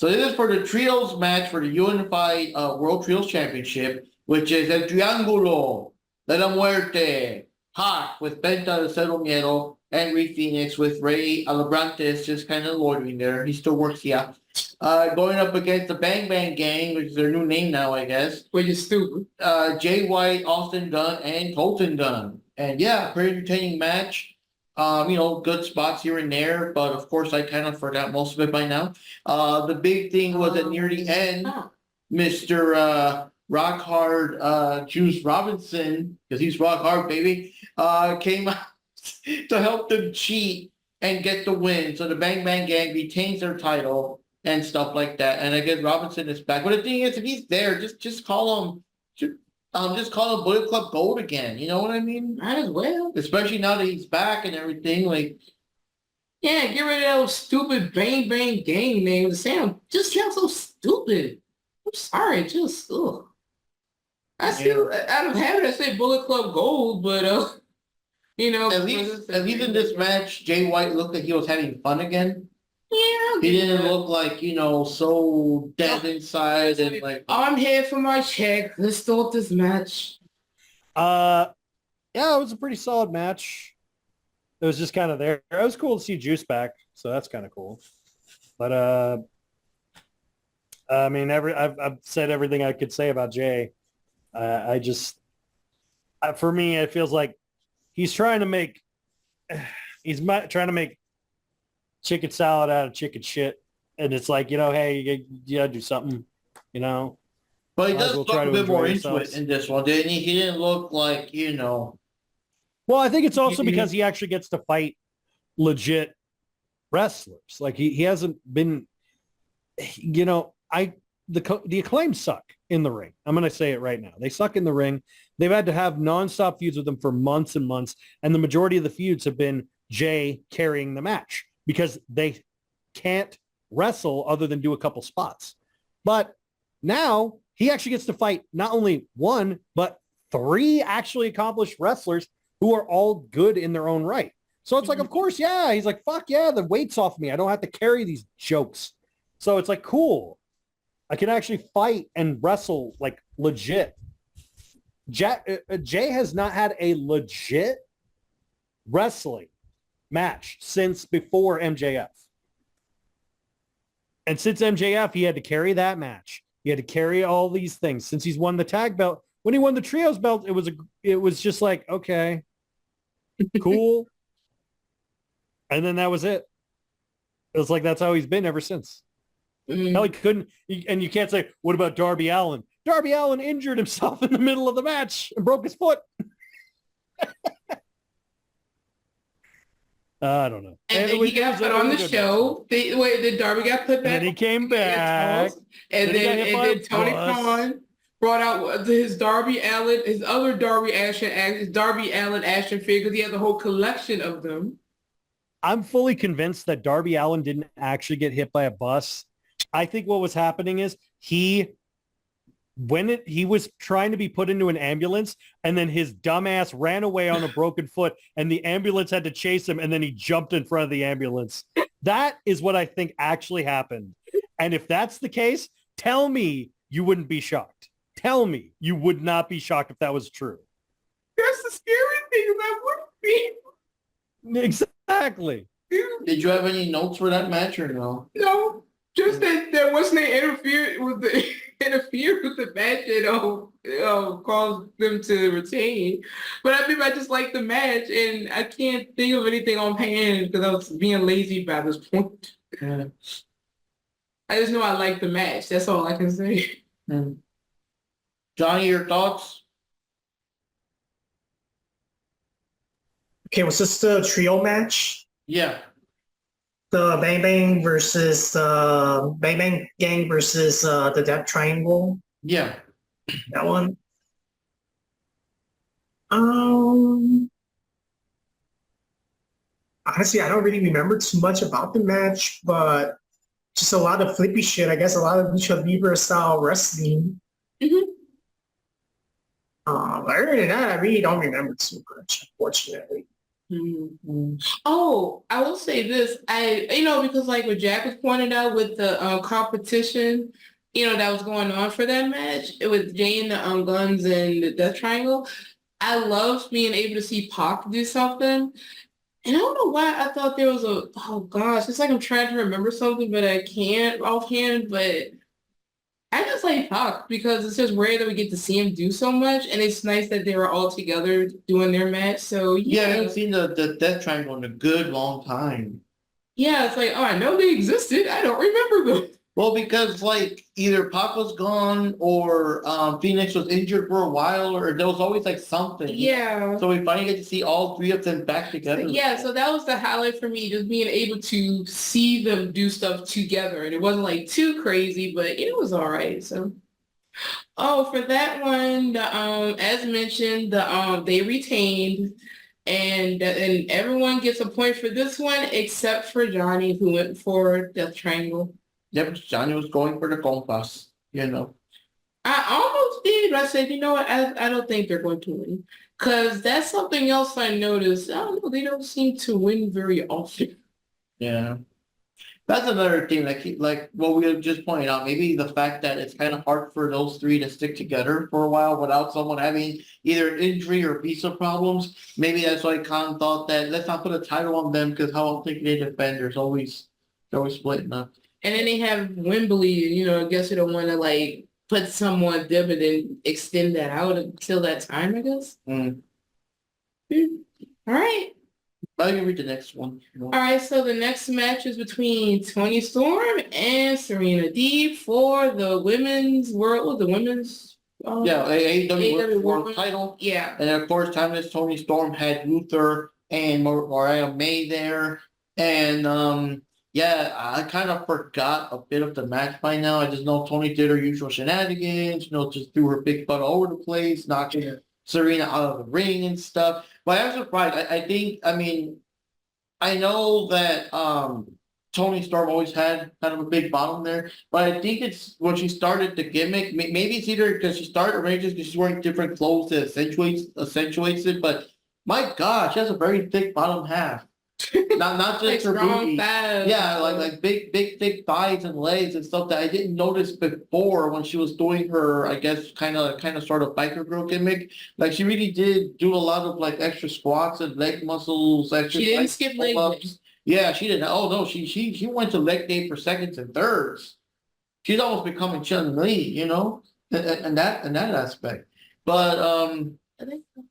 So this is for the Trios match for the Unified World Trios Championship, which is El Triángulo de la Muerte, Hot with Penta de Cero Miedo, and Rey Fenix with Rey Alabrantes just kind of loitering there. He still works here. Going up against the Bang Bang Gang, which is their new name now, I guess. Which is stupid. Jay White, Austin Gunn, and Colton Gunn. And yeah, pretty entertaining match. Good spots here and there, but of course I kind of forgot most of it by now. The big thing was that near the end, Mr. Rock Hard Juice Robinson, because he's Rock Hard, baby, came out to help them cheat and get the win. So the Bang Bang Gang retains their title and stuff like that. And I guess Robinson is back. But the thing is, if he's there, just call him. Just call him Bullet Club Gold again. You know what I mean? Might as well. Especially now that he's back and everything. Like, yeah, get rid of those stupid Bang Bang Gang names. Sam just sounds so stupid. I'm sorry, just ugh. I still out of habit I say Bullet Club Gold, but at least in this match, Jay White looked like he was having fun again. Yeah, he didn't look like, so dead inside and like. I'm here for my check. Let's start this match. Yeah, it was a pretty solid match. It was just kind of there. It was cool to see Juice back, so that's kind of cool. But I mean, I've said everything I could say about Jay. For me, it feels like he's trying to make chicken salad out of chicken shit, and it's like, hey, you gotta do something, But he does look a bit more into it in this one, didn't he? He didn't look like, Well, I think it's also because he actually gets to fight legit wrestlers. Like he hasn't been, the Acclaim suck in the ring. I'm going to say it right now. They suck in the ring. They've had to have nonstop feuds with them for months and months, and the majority of the feuds have been Jay carrying the match, because they can't wrestle other than do a couple spots. But now he actually gets to fight not only one, but three actually accomplished wrestlers who are all good in their own right. So it's like, of course, yeah. He's like, fuck yeah, the weight's off me. I don't have to carry these jokes. So it's like, cool. I can actually fight and wrestle like legit. Jay has not had a legit wrestling match since before MJF. And since MJF, he had to carry that match. He had to carry all these things. Since he's won the tag belt, when he won the trios belt, it was just like, okay, cool. And then that was it. It was like, that's how he's been ever since. Hell, he couldn't, and you can't say, what about Darby Allin? Darby Allin injured himself in the middle of the match and broke his foot. I don't know. And then he got put on the show. Then Darby got put back. And he came back. And then Tony Khan brought out his Darby Allin, his other Darby Allin action figure, because he had the whole collection of them. I'm fully convinced that Darby Allin didn't actually get hit by a bus. I think what was happening is he was trying to be put into an ambulance, and then his dumbass ran away on a broken foot, and the ambulance had to chase him, and then he jumped in front of the ambulance. That is what I think actually happened. And if that's the case, tell me you wouldn't be shocked. Tell me you would not be shocked if that was true. That's the scary thing about what. Exactly. Did you have any notes for that match or no? No. Just that there wasn't interfered with the match and caused them to retain. But I just like the match, and I can't think of anything on hand because I was being lazy by this point. Yeah. I just know I like the match. That's all I can say. Johnny, your thoughts? Okay, was this the trio match? Yeah. The Bang Bang versus Bang Bang Gang versus the Death Triangle. Yeah. That one. Honestly, I don't really remember too much about the match, but just a lot of flippy shit. I guess a lot of Lucha Libre style wrestling. Other than that, I really don't remember too much, unfortunately. Oh, I will say this. Because like what Jack was pointing out with the competition, that was going on for that match with Jay and the Guns and the Death Triangle. I loved being able to see Pac do something. And I don't know why I thought there was oh gosh, it's like I'm trying to remember something, but I can't offhand, but I just like Pac because it's just rare that we get to see him do so much, and it's nice that they were all together doing their match. So Yeah, I yeah, haven't seen the Death Triangle in a good long time. yeah, it's like, oh, I know they existed. I don't remember them. Well, because like either Pac was gone or Phoenix was injured for a while, or there was always like something. Yeah. So we finally get to see all three of them back together. Yeah, so that was the highlight for me, just being able to see them do stuff together. And it wasn't like too crazy, but it was all right. So for that one, as mentioned, they retained and everyone gets a point for this one except for Johnny, who went for Death Triangle. Yep, Johnny was going for the compass, I almost did, but I said, you know what, I don't think they're going to win. Because that's something else I noticed. I don't know, they don't seem to win very often. Yeah. That's another thing, like what we have just pointed out, maybe the fact that it's kind of hard for those three to stick together for a while without someone having either an injury or visa problems. Maybe that's why Khan thought that let's not put a title on them because how I'm thinking they defend, they're always splitting up. And then they have Wembley, I guess you don't want to like put someone them and then extend that out until that time, I guess. Mm. All right. I can read the next one. All right, so the next match is between Toni Storm and Serena Deeb for the women's AEW World title. Yeah. And of course, timeless Toni Storm had Luther and Mariah May there. And I kind of forgot a bit of the match by now. I just know Toni did her usual shenanigans, just threw her big butt all over the place, knocking Serena out of the ring and stuff. But I'm surprised. I know that Toni Storm always had kind of a big bottom there, but I think it's when she started the gimmick. Maybe it's either because she started or maybe just because she's wearing different clothes that accentuates it. But my gosh, she has a very thick bottom half. Not just her booty. Yeah, like big thick thighs and legs and stuff that I didn't notice before when she was doing her, I guess, kind of sort of biker girl gimmick. Like she really did do a lot of like extra squats and leg muscles. She didn't skip leg day. Yeah, she didn't. Oh no, she went to leg day for seconds and thirds. She's almost becoming Chun-Li, in that aspect. But I think so.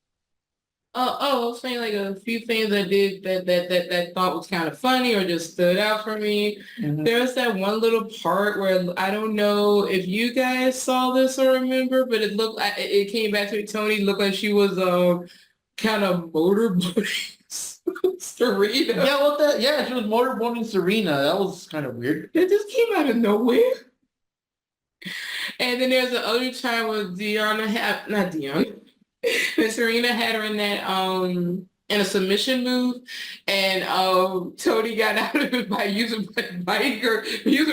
I was saying like a few things I did that thought was kind of funny or just stood out for me. Mm-hmm. There's that one little part where I don't know if you guys saw this or remember, but it looked like it came back to Toni. Looked like she was kind of motorboating Serena. Yeah, she was motorboating Serena. That was kind of weird. It just came out of nowhere. And then there's the other time where and Serena had her in that in a submission move, and Toni got out of it by using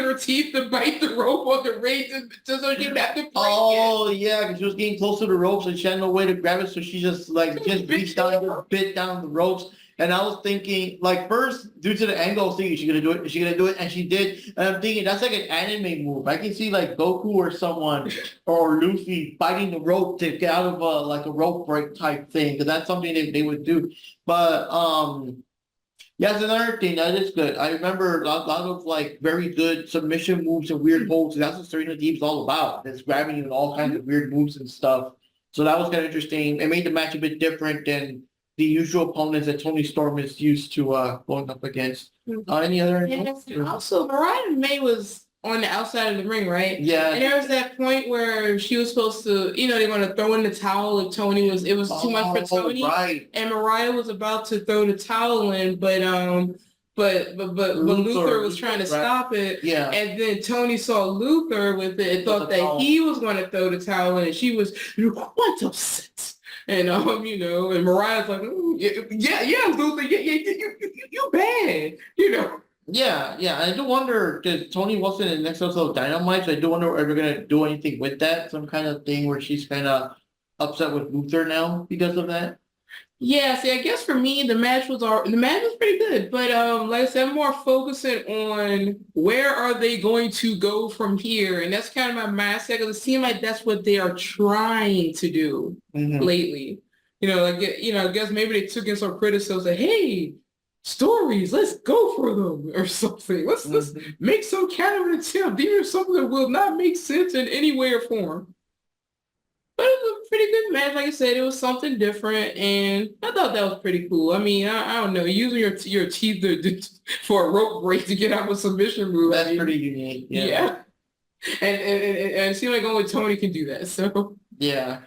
her teeth to bite the rope on the ring just so she didn't have to break it. Yeah, because she was getting close to the ropes and she had no way to grab it, so she just reached down and bit down the ropes. And I was thinking, like, first, due to the angle, I was thinking, is she gonna do it? Is she gonna do it? And she did. And I'm thinking, that's like an anime move. I can see like Goku or someone or Luffy biting the rope to get out of a rope break type thing, because that's something they would do. But it's another thing that is good. I remember a lot of like very good submission moves and weird holds. That's what Serena Deeb's all about. It's grabbing you in all kinds of weird moves and stuff. So that was kind of interesting. It made the match a bit different than the usual opponents that Toni Storm is used to going up against. Any other? Also, Mariah May was on the outside of the ring, right? Yeah. And there was that point where she was supposed to, they want to throw in the towel if Toni was, it was too much for Toni. Right. And Mariah was about to throw the towel in, but Luther was trying to stop it. Yeah. And then Toni saw Luther with it and thought that he was going to throw the towel in, and she was, what upset. And and Mariah's like, yeah, Luther, you bad, Yeah, I do wonder, because Toni wasn't in the next episode of Dynamite, so I do wonder if we're gonna do anything with that, some kind of thing where she's kind of upset with Luther now because of that. Yeah, see, I guess for me, the match was pretty good, but like I said, I'm more focusing on where are they going to go from here, and that's kind of my mindset because it seems like that's what they are trying to do lately. I guess maybe they took in some criticism, say, "Hey, stories, let's go for them," or something. Let's make some kind of an attempt, even if something that will not make sense in any way or form. But it was a pretty good match. Like I said, it was something different, and I thought that was pretty cool. I mean, I don't know, using your teeth for a rope break to get out of a submission move. That's pretty unique. Yeah. And it seemed like only Toni can do that. So yeah.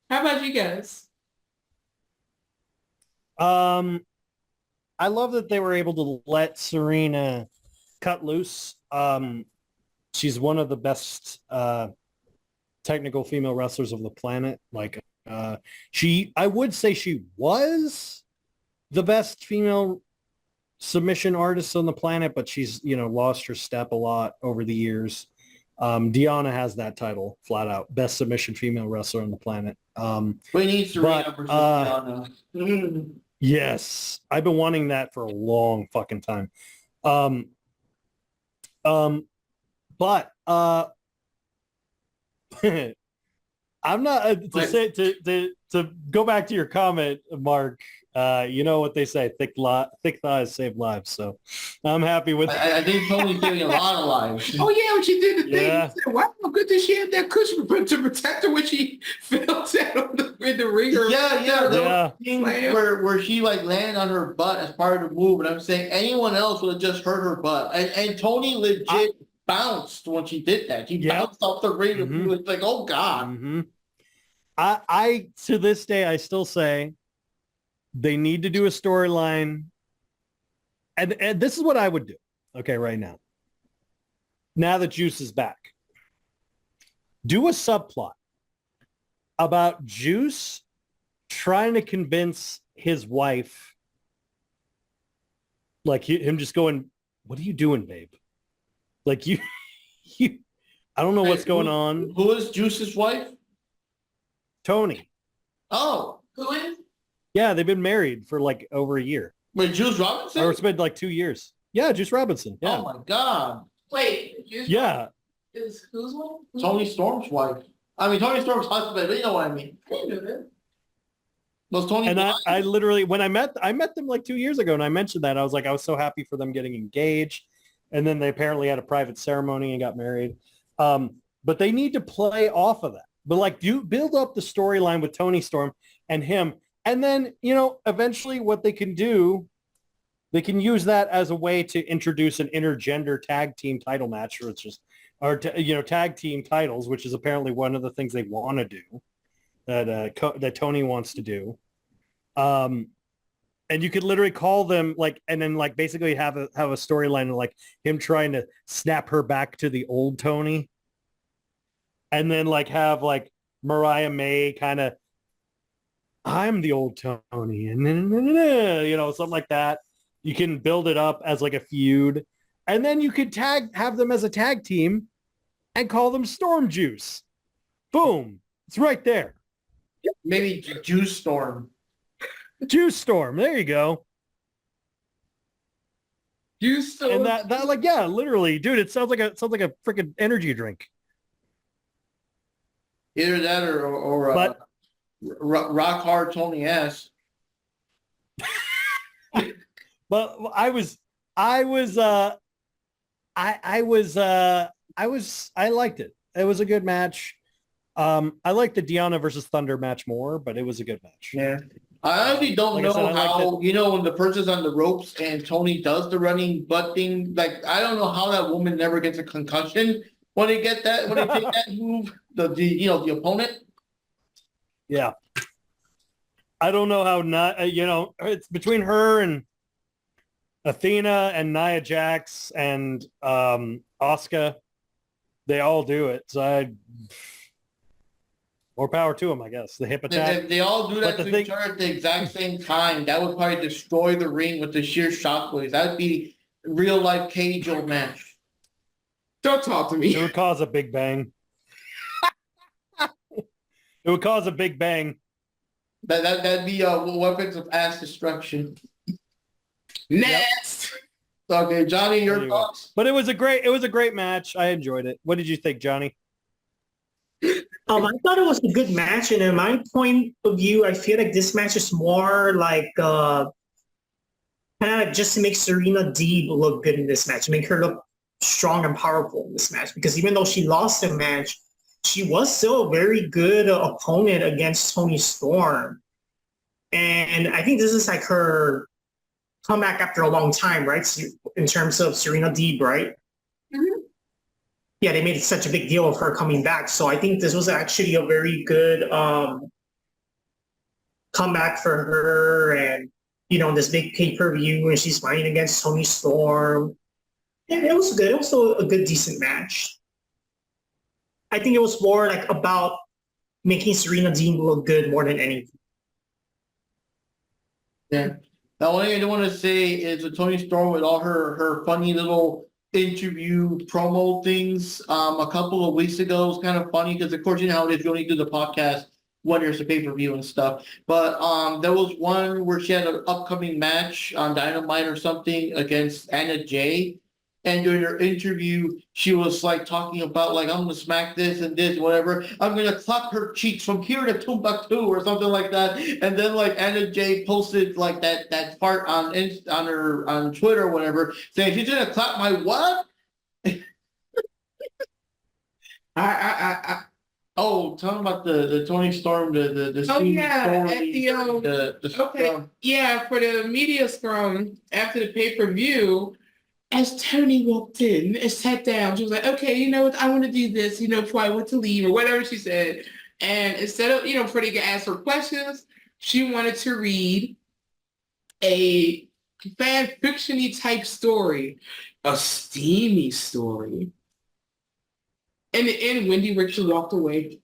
How about you guys? I love that they were able to let Serena cut loose. She's one of the best technical female wrestlers of the planet. Like I would say she was the best female submission artist on the planet, but she's, lost her step a lot over the years. Deonna has that title flat out, best submission female wrestler on the planet. We need Serena versus Deonna. Yes, I've been wanting that for a long fucking time. But I'm not to go back to your comment, Mark. You know what they say: thick thighs save lives. So I'm happy with. I think Tony's saving a lot of lives. Oh yeah, when she did the thing, Yeah. said, wow, how good did she have that cushion to protect her when she fell down in the ring? Yeah. Where she like landed on her butt as part of the move, and I'm saying anyone else would have just hurt her butt. And Toni legit bounced when she did that. She bounced off the ring. Mm-hmm. It's like, oh God. Mm-hmm. I to this day I still say they need to do a storyline, and this is what I would do. Okay, right now. Now that Juice is back, do a subplot about Juice trying to convince his wife, like him just going, "What are you doing, babe? Like you I don't know what's going on." Who is Juice's wife? Toni. Oh, Who is? Yeah, they've been married for like over a year. Wait, Juice Robinson? Or it's been like 2 years. Yeah, Juice Robinson. Yeah. Oh my God. Wait. Yeah. Is whose one? Toni Storm's wife. I mean, Toni Storm's husband, but you know what I mean. I didn't know that. Was Toni? And I literally, when I met them like 2 years ago, and I mentioned that, I was like, I was so happy for them getting engaged. And then they apparently had a private ceremony and got married. But they need to play off of that. But like, you build up the storyline with Toni Storm and him. And then, eventually what they can do, they can use that as a way to introduce an intergender tag team title match, tag team titles, which is apparently one of the things they want to do, that Toni wants to do. And you could literally call them and then basically have a storyline of like him trying to snap her back to the old Toni. And then have Mariah May kind of, I'm the old Toni, and something like that. You can build it up as like a feud, and then you could have them as a tag team and call them Storm Juice. Boom. It's right there. Maybe Juice Storm. Juice Storm. There you go. Juice Storm. And that literally, dude, it sounds like a freaking energy drink. Either that or rock hard Tony S. But I liked it. It was a good match. I liked the Deonna versus Thunder match more, but it was a good match. Yeah. I honestly don't know how, when the person's on the ropes and Toni does the running butt thing, I don't know how that woman never gets a concussion when they take that move, the opponent. Yeah. I don't know how not, it's between her and Athena and Nia Jax and Asuka. They all do it. So more power to them, I guess. The hip attack. If they all do that to each other at the exact same time, that would probably destroy the ring with the sheer shockwaves. That would be a real life cage old match. Don't talk to me. It would cause a big bang. It would cause a big bang. That'd be weapons of mass destruction. Next. Okay, Johnny, your Anyway. thoughts? But it was a great match. I enjoyed it. What did you think, Johnny? I thought it was a good match, and in my point of view, I feel like this match is more like kind of like just to make Serena Deeb look good in this match, make her look strong and powerful in this match. Because even though she lost the match, she was still a very good opponent against Toni Storm, and I think this is like her comeback after a long time, right? In terms of Serena Deeb, right? Mhm. Yeah, they made such a big deal of her coming back. So I think this was actually a very good comeback for her, and this big pay-per-view, and she's fighting against Toni Storm. And it was good. It was still a good, decent match. I think it was more like about making Serena Deeb look good more than anything. Yeah. The only thing I do want to say is with Toni Storm with all her funny little interview promo things a couple of weeks ago was kind of funny because of course you know how it is, you only do the podcast when there's a pay-per-view and stuff. But there was one where she had an upcoming match on Dynamite or something against Anna Jay. And during her interview, she was like talking about like, I'm gonna smack this and this, whatever. I'm gonna clap her cheeks from here to Timbuktu or something like that. And then like Anna Jay posted like that part on Twitter or whatever, saying she's gonna clap my what? Oh, talking about the Toni Storm, the Oh Steve yeah, Storm, at the okay. Yeah, for the media scrum after the pay-per-view, as Toni walked in and sat down, she was like, okay, you know what, I want to do this, before I went to leave or whatever she said. And instead of, before they could ask her questions, she wanted to read a fan fiction-y type story, a steamy story. And in the end, Wendy Richards walked away.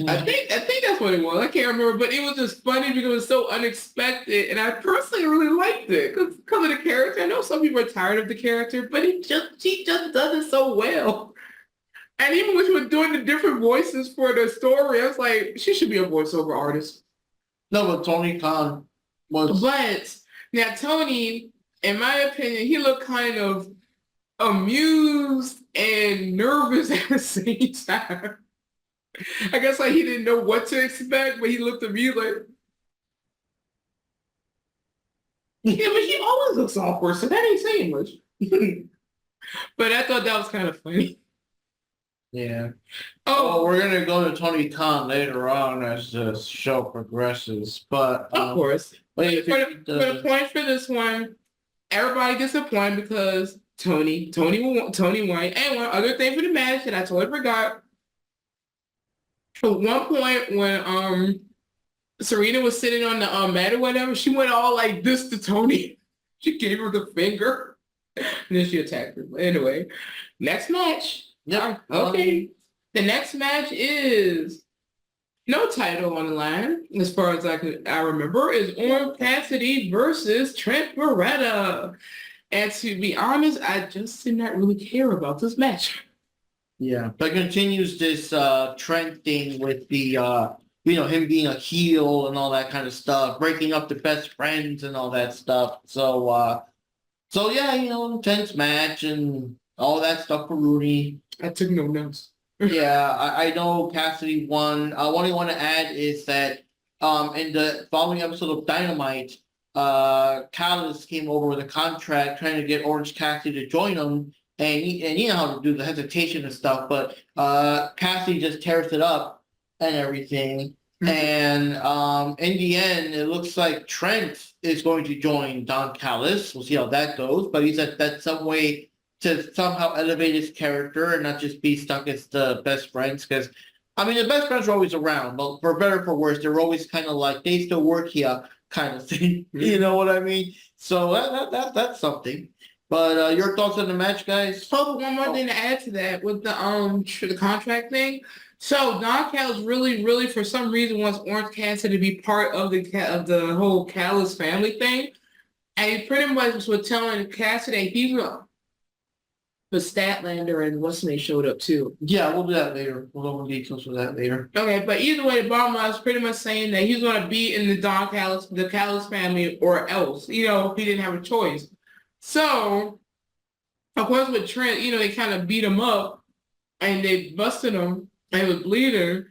I think that's what it was. I can't remember, but it was just funny because it was so unexpected, and I personally really liked it because of the character. I know some people are tired of the character, but she just does it so well. And even when she was doing the different voices for the story, I was like, she should be a voiceover artist. No, but Tony Khan was. But now Tony, in my opinion, he looked kind of amused and nervous at the same time. I guess like he didn't know what to expect, but he looked at me like, yeah, but he always looks awkward, so that ain't saying much. But I thought that was kind of funny. Yeah. Oh, Well, we're gonna go to Tony Khan later on as the show progresses, but of course. what do you For think the points for this one, everybody gets a point because Tony won. And one other thing for the match that I totally forgot. At one point when Serena was sitting on the mat or whatever, she went all like this to Tony. She gave her the finger. And then she attacked her. But anyway, next match. Yep. Okay. The next match is no title on the line, as far as I remember, is Orange Cassidy versus Trent Beretta. And to be honest, I just did not really care about this match. Yeah, but continues this trend thing with the him being a heel and all that kind of stuff, breaking up the best friends and all that stuff. So yeah, intense match and all that stuff for Rooney. I took no notes. Yeah, I know Cassidy won. What I want to add is that in the following episode of Dynamite, Callis came over with a contract trying to get Orange Cassidy to join him. And you know how to do the hesitation and stuff, but Cassidy just tears it up and everything. Mm-hmm. And in the end, it looks like Trent is going to join Don Callis. We'll see how that goes. But he said that's some way to somehow elevate his character and not just be stuck as the best friends. Because, the best friends are always around, but for better or for worse, they're always kind of like, they still work here kind of thing. Mm-hmm. You know what I mean? So that's something. But your thoughts on the match, guys? Oh, one more thing to add to that with the contract thing. So Don Callis really, really, for some reason, wants Orange Cassidy to be part of the whole Callis family thing, and he pretty much was telling Cassidy But Statlander and what's name showed up too. Yeah, we'll do that later. We'll go into details for that later. Okay, but either way, the bottom line is pretty much saying that he's going to be in the Callis family, or else, he didn't have a choice. So, of course, with Trent, they kind of beat him up, and they busted him, and he was bleeding,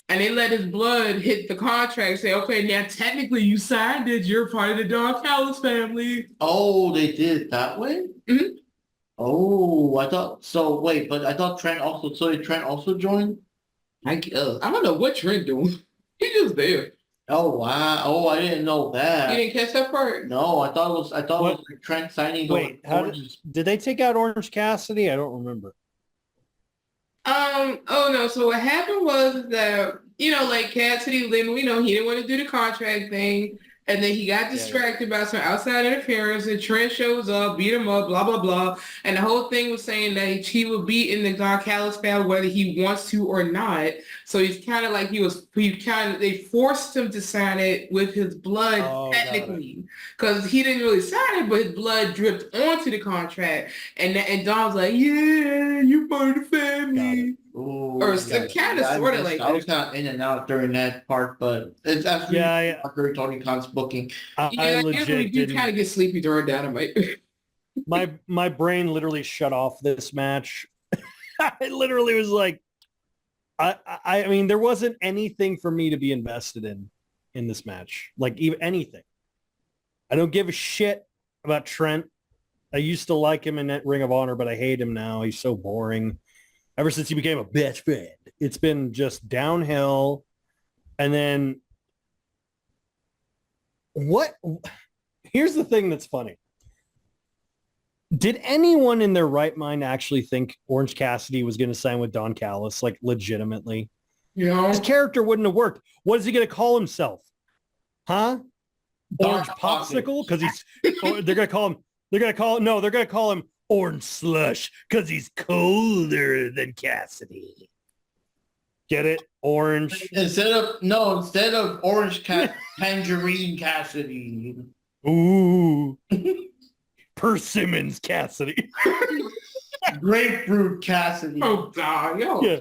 and they let his blood hit the contract. Say, okay, now technically you signed it. You're part of the Callis family. Oh, they did it that way? Mm-hmm. Oh, I thought so. Wait, but I thought Trent also. So did Trent also join? I don't know what Trent doing. He just there. Oh wow! Oh, I didn't know that. You didn't catch that part? No, I thought it was like Trent signing. Wait, did they take out Orange Cassidy? I don't remember. Oh no. So what happened was that like Cassidy, Lynn, he didn't want to do the contract thing. And then he got distracted by some outside interference, and Trent shows up, beat him up, blah, blah, blah. And the whole thing was saying that he will be in the Callis family whether he wants to or not. So he's kind of like they forced him to sign it with his blood, technically. Because he didn't really sign it, but his blood dripped onto the contract. And Dom's like, yeah, you're part of the family. Ooh, or kind of sort of like I was kind of in and out during that part, but it's actually after Tony Khan's booking. I legit do kind of get sleepy during Dynamite. my brain literally shut off this match. I literally was like, I mean, there wasn't anything for me to be invested in this match, like even anything. I don't give a shit about Trent. I used to like him in that Ring of Honor, but I hate him now. He's so boring. Ever since he became a best friend, it's been just downhill. And then here's the thing that's funny. Did anyone in their right mind actually think Orange Cassidy was going to sign with Don Callis, like legitimately? His character wouldn't have worked. What is he going to call himself? Huh? Orange Popsicle? Because they're going to call him Orange Slush because he's colder than Cassidy. Get it? Orange. Instead of Orange Tangerine Cassidy. Ooh. Persimmons Cassidy. Grapefruit Cassidy. Oh God, yo. Yeah.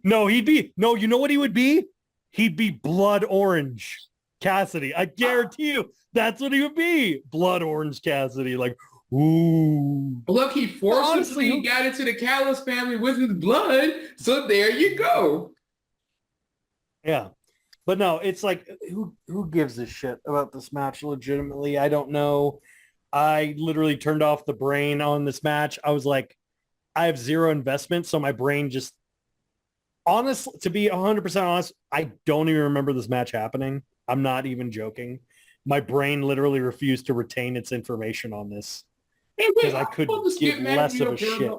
No, you know what he would be? He'd be Blood Orange Cassidy. I guarantee you that's what he would be. Blood Orange Cassidy. Like, ooh. Look, he forcibly got into the Callis family with his blood. So there you go. Yeah. But no, it's like, who gives a shit about this match legitimately? I don't know. I literally turned off the brain on this match. I was like, I have zero investment. So my brain just, honestly, to be 100% honest, I don't even remember this match happening. I'm not even joking. My brain literally refused to retain its information on this. Because I could give less of a shit.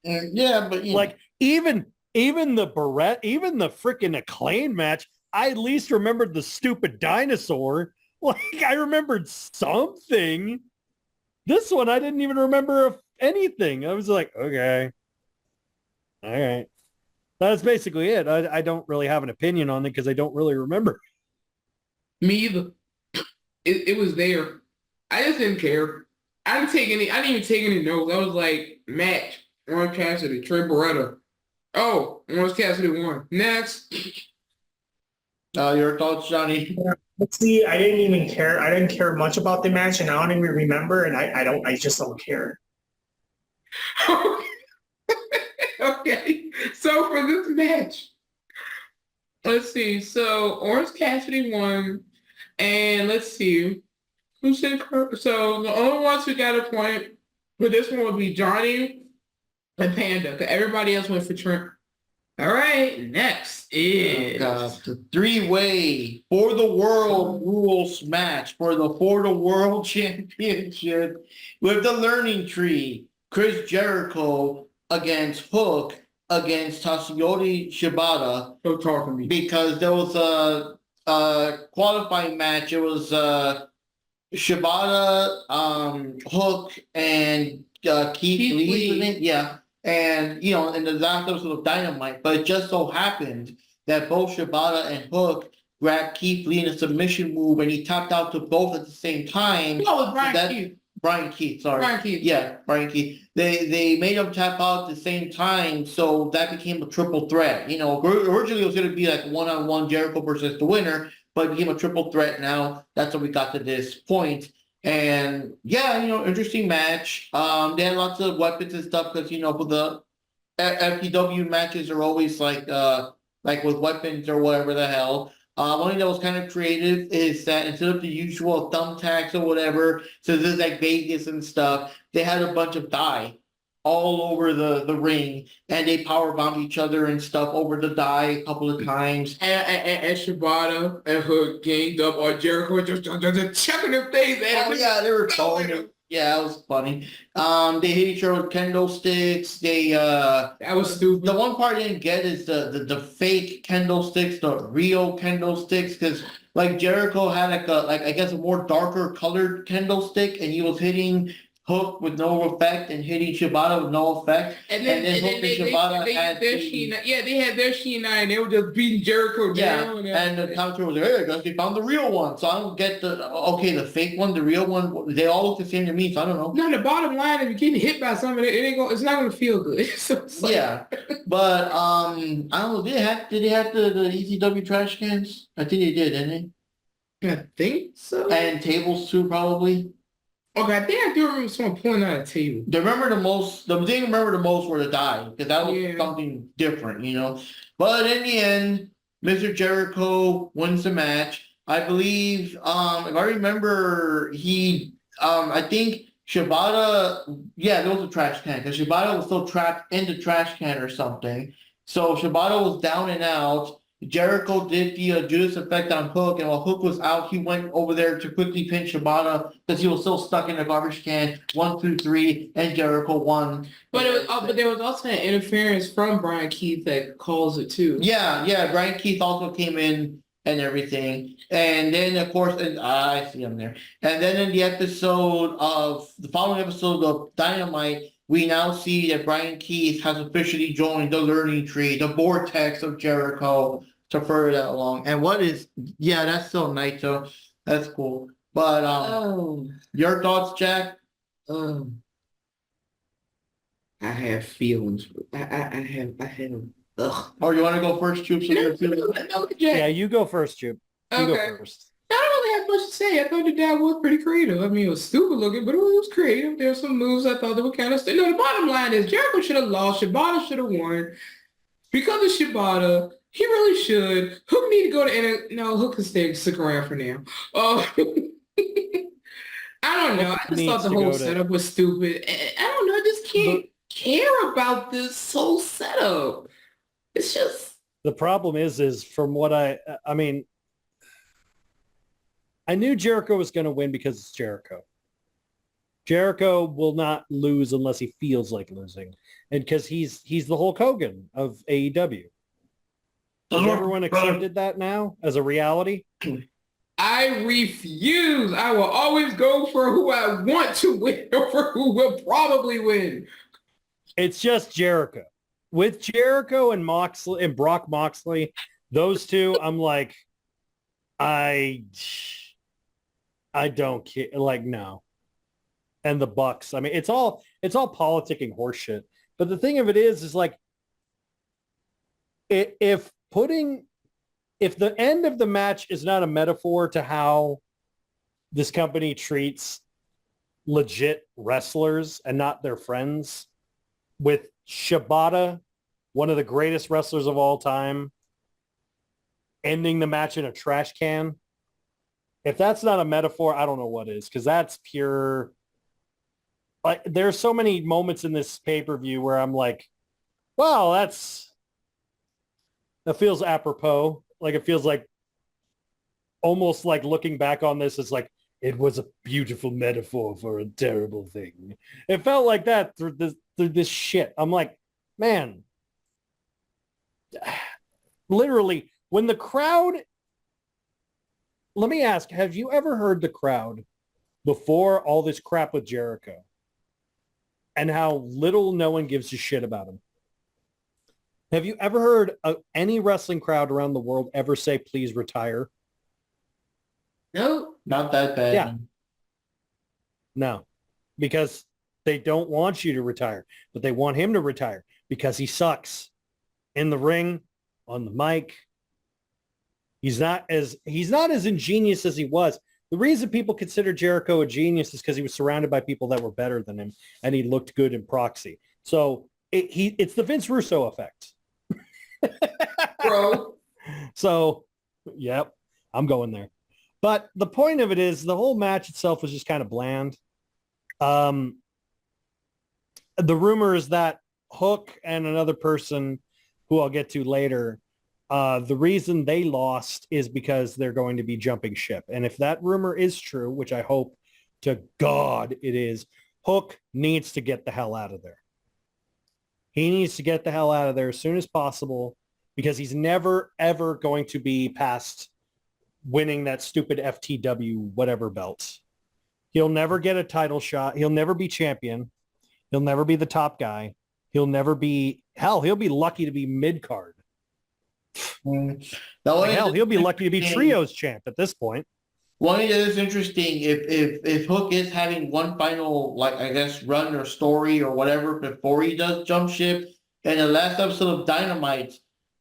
Yeah, but like even the freaking Acclaim match, I at least remembered the stupid dinosaur. Like I remembered something. This one I didn't even remember anything. I was like, okay, all right, that's basically it. I don't really have an opinion on it because I don't really remember. Me either. It was there. I just didn't care. I didn't even take any notes. I was like, match, Orange Cassidy, Trent Beretta. Oh, Orange Cassidy won. Next. Your thoughts, Johnny? See, I didn't even care. I didn't care much about the match, and I don't even remember. And I just don't care. Okay, so for this match, let's see. So Orange Cassidy won, and let's see. Who said so? The only ones who got a point for this one would be Johnny and Panda, because everybody else went for Trent. All right, next is the three-way for the world rules match for the World Championship with the Learning Tree. Chris Jericho against Hook against Tatsuyoshi Shibata. Don't talk to me. Because there was a qualifying match. It was Shibata, Hook, and Keith Lee. Yeah. And, in the last episode of Dynamite, but it just so happened that both Shibata and Hook grabbed Keith Lee in a submission move, and he tapped out to both at the same time. No, it was Brian Keith. Brian Keith, sorry. Brian Keith. Yeah, Brian Keith. They made him tap out at the same time, so that became a triple threat. You know, originally it was going to be like one-on-one Jericho versus the winner, but it became a triple threat now. That's how we got to this point. And yeah, you know, interesting match. They had lots of weapons and stuff because, you know, for the FPW matches are always like with weapons or whatever the hell. One thing that was kind of creative is that instead of the usual thumbtacks or whatever, so this is like Vegas and stuff, they had a bunch of dye all over the ring, and they power bombed each other and stuff over the dye a couple of times. And Shibata and Hook ganged up on Jericho, just chucking their face at him. Oh yeah, they were throwing it. Yeah, it was funny. They hit each other with kendo sticks. That was stupid. The one part I didn't get is the fake kendo sticks, the real kendo sticks, because like Jericho had like I guess a more darker colored kendo stick, and he was hitting Hook with no effect and hitting Shibata with no effect. And then Shibata they had their the, Sheena. Yeah, they had their Sheena and they were just beating Jericho down. and the commentator was like, "Hey, I guess they found the real one." So I don't get the fake one, the real one. They all look the same to me, so I don't know. No, the bottom line, if you're getting hit by something, it's not gonna feel good. So it's like, Yeah, but I don't know. Did they have the ECW trash cans? I think they did, didn't I think so. they? And tables too, probably. Okay, I think I do remember someone pulling out a table. The thing I remember the most were the die, because that was something different, you know. But in the end, Mr. Jericho wins the match. I believe, if I remember, I think Shibata, yeah, there was a trash can, because Shibata was still trapped in the trash can or something. So Shibata was down and out. Jericho did the Judas effect on Hook, and while Hook was out, he went over there to quickly pin Shibata because he was still stuck in the garbage can. 1, 2, 3, and Jericho won. But there was also an interference from Brian Keith that caused it too. Yeah. Brian Keith also came in and everything, and then of course, and I see him there. And then in the following episode of Dynamite, we now see that Brian Keith has officially joined the learning tree, the vortex of Jericho, to further that along. And that's still Naito. That's cool. But your thoughts, Jack? I have feelings. I have. Ugh. Or you want to go first, Jupe? No, Yeah, you go first, Jupe. You go first. I don't really have much to say. I thought the dad was pretty creative. I mean, it was stupid looking, but it was creative. There were some moves I thought that were kind of stupid. No, the bottom line is Jericho should have lost. Shibata should have won. Because of Shibata, he really should. Hook need to go to Hook can stick around for now. I don't know. I just thought the whole setup was stupid. I don't know. I just can't care about this whole setup. It's just... The problem is from what I mean, I knew Jericho was going to win because it's Jericho. Jericho will not lose unless he feels like losing. And because he's the Hulk Hogan of AEW. Has everyone accepted that now as a reality? I refuse. I will always go for who I want to win over who will probably win. It's just Jericho. With Jericho and Moxley and Brock Moxley, those two, I'm like, I don't care. Like, no. And the Bucks. I mean, it's all politicking horseshit. But the thing of it is like, if the end of the match is not a metaphor to how this company treats legit wrestlers and not their friends, with Shibata, one of the greatest wrestlers of all time, ending the match in a trash can. If that's not a metaphor, I don't know what is, because that's pure. Like, there's so many moments in this pay-per-view where I'm like, wow, that feels apropos. Like, it feels like almost like looking back on this is like, it was a beautiful metaphor for a terrible thing. It felt like that through this shit. I'm like, man, literally, when the crowd, let me ask, have you ever heard the crowd before all this crap with Jericho and how little no one gives a shit about him? Have you ever heard any wrestling crowd around the world ever say, please retire? No. Not that bad. Yeah. No. because they don't want you to retire, but they want him to retire because he sucks in the ring, on the mic. He's not as ingenious as he was. The reason people consider Jericho a genius is because he was surrounded by people that were better than him, and he looked good in proxy. So it's the Vince Russo effect. Bro. So, yep, I'm going there. But the point of it is the whole match itself was just kind of bland. The rumor is that Hook and another person who I'll get to later, the reason they lost is because they're going to be jumping ship. And if that rumor is true, which I hope to God it is, Hook needs to get the hell out of there. He needs to get the hell out of there as soon as possible because he's never, ever going to be past winning that stupid FTW whatever belt. He'll never get a title shot. He'll never be champion. He'll never be the top guy. He'll never be, hell, he'll be lucky to be mid-card. Hell, he'll be lucky to be trios champ at this point. One thing that is interesting, if Hook is having one final, like, I guess, run or story or whatever before he does jump ship, and the last episode of Dynamite,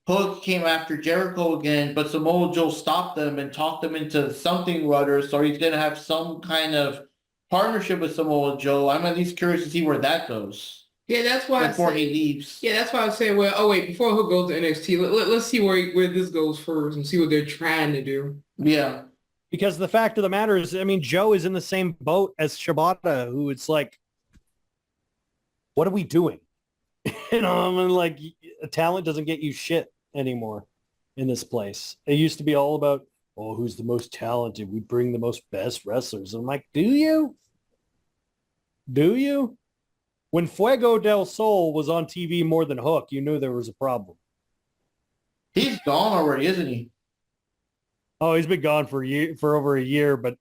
Hook came after Jericho again, but Samoa Joe stopped them and talked them into something rudder, so he's going to have some kind of partnership with Samoa Joe. I'm at least curious to see where that goes. Yeah, that's why before he leaves. Yeah, that's why I say, well, oh wait, before Hook goes to NXT, let's see where this goes first and see what they're trying to do. Yeah. Because the fact of the matter is, I mean, Joe is in the same boat as Shibata, who it's like, what are we doing? You know, I mean, like, talent doesn't get you shit anymore in this place. It used to be all about, oh, who's the most talented? We bring the most best wrestlers. I'm like, do you? Do you? When Fuego del Sol was on TV more than Hook, you knew there was a problem. He's gone already, isn't he? Oh, he's been gone for over a year, but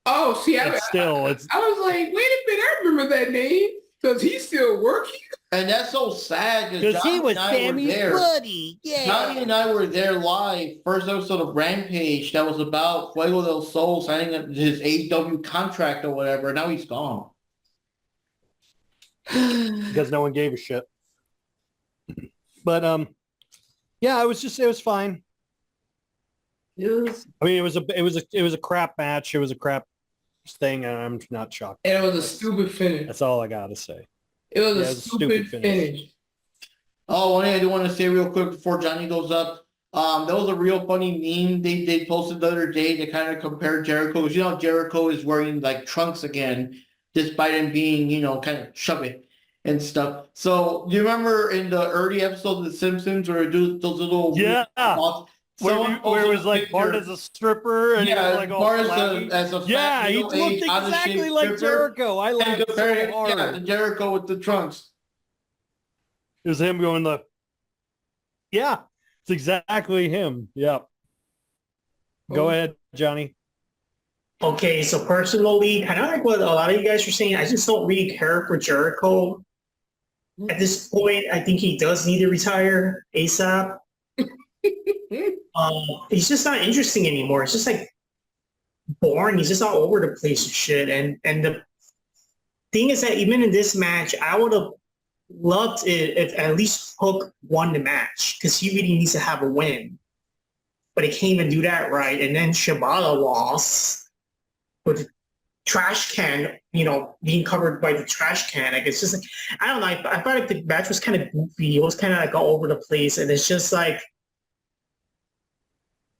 oh, see, I was like, wait a minute, I remember that name because he's still working. And that's so sad because he was Sammy's buddy. Yeah, Johnny and I were there live. First episode of Rampage that was about Fuego del Sol signing his AEW contract or whatever. Now he's gone because no one gave a shit. But yeah, it was fine. I mean, it was a crap match. It was a crap thing, and I'm not shocked. And it was a stupid finish. That's all I gotta say. It was a stupid finish. Oh, one thing I do want to say real quick before Johnny goes up. That was a real funny meme they posted the other day to kind of compare Jericho. Because, you know, Jericho is wearing like trunks again, despite him being, you know, kind of chubby and stuff. So do you remember in the early episode of The Simpsons where they do those little where it was like Bart as a stripper and yeah, like all Bart as a fat, he looked exactly like stripper. Jericho. I laughed so hard. Yeah, the Jericho with the trunks. It was him going yeah, it's exactly him. Yep. Go ahead, Johnny. Okay, so personally, kind of like what a lot of you guys are saying, I just don't really care for Jericho. At this point, I think he does need to retire ASAP. He's just not interesting anymore. It's just like boring. He's just all over the place and shit. And the thing is that even in this match, I would have loved it if at least Hook won the match because he really needs to have a win. But he can't even do that right. And then Shibata lost with the trash can, you know, being covered by the trash can. Like, it's just like, I don't know. I thought like the match was kind of goofy. It was kind of like all over the place. And it's just like,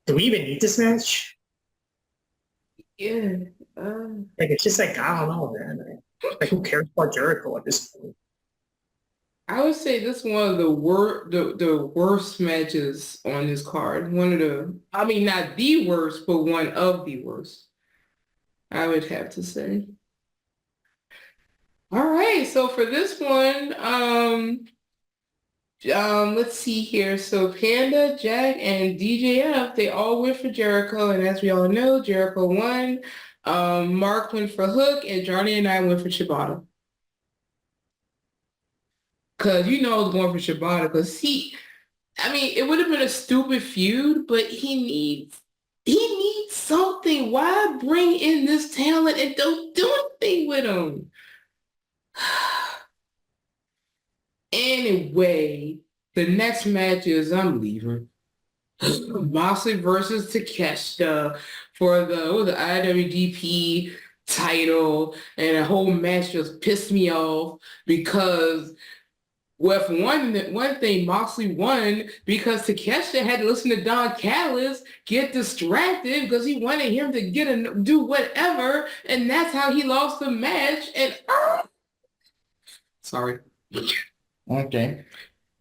do we even need this match? Yeah. Like, it's just like, I don't know, man. Like, who cares about Jericho at this point? I would say this is one of the worst matches on this card. One of the, I mean, not the worst, but one of the worst, I would have to say. All right, so for this one, let's see here. So Panda, Jack, and DJF, they all went for Jericho, and as we all know, Jericho won. Mark went for Hook, and Johnny and I went for Shibata. Because you know I was going for Shibata, because I mean, it would have been a stupid feud, but he needs something. Why bring in this talent and don't do anything with him? Anyway, the next match is I'm leaving. Moxley versus Takeshita for the IWGP title, and the whole match just pissed me off because, well, for one thing, Moxley won because Takeshita had to listen to Don Callis get distracted because he wanted him to do whatever, and that's how he lost the match. And sorry. Okay.